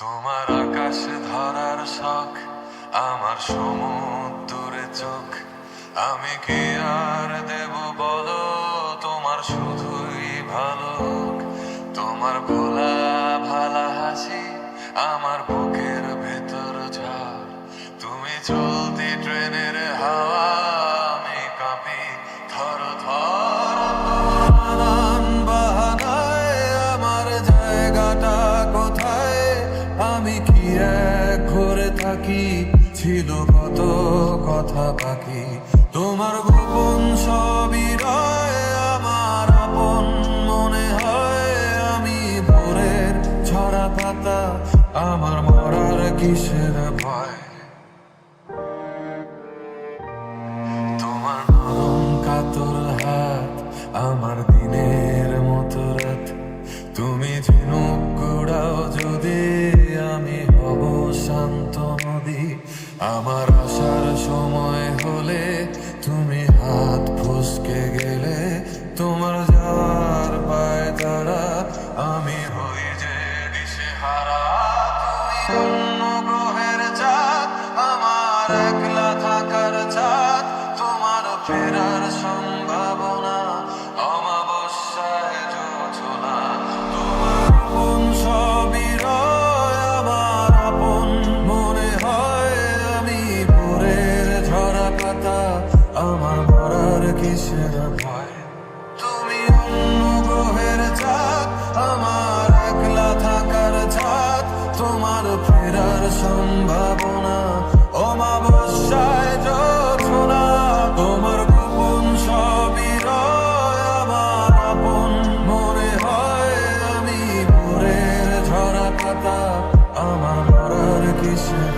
তোমার আকাশ ধরার শখ, আমার সমুদ্রে চোখ। আমি কি আর দেব বলো, তোমার শুধুই ভালো হোক। তোমার ভোলা ভালা হাসি আমার বুকের ভেতর ঝড়। তুমি চলতি ট্রেনের হাওয়া, আমি কাঁপি থর থর। নানান বাহানায় আমার জায়গাটা কোথায়, আমি কি এক ঘরে থাকি, ছিল কত কথা বাকি। তোমার গোপন সবই রয় আমার আপন মনে হয়। আমি ভোরের ঝরা পাতা, আমার মরার কিসের ভয়। তোমার নরম কাতর হাত, আমার দিনের মতো রাত। তুমি ঝিনুক কুড়াও যদি, আমি হব শান্ত নদী। আমার আসার সময় হলে তুমি হাত ফসকে গেলে, তোমার যাওয়ার পায় তারা, আমি হই যে দিশেহারা। তুমি অন্য গ্রহের চাঁদ, আমার একলা থাকার চাঁদ। তোমার ফেরার সম্ভাবনা, অমাবস্যায় জোছনা। তোমার আপন সবই রয় আমার আপন মনে হয়। আমি ভোরের ঝরা পাতা, আমার মরার কিসের ভয়। তুমি অন্য গ্রহের চাঁদ, আমার একলা থাকার চাঁদ। তোমার ফেরার সম্ভাবনা, অমাবস্যায় জোছনা। তোমার গোপন সবই রয় আমার আপন মনে হয়। আমি ভোরের ঝরা পাতা, আমার মরার কিসের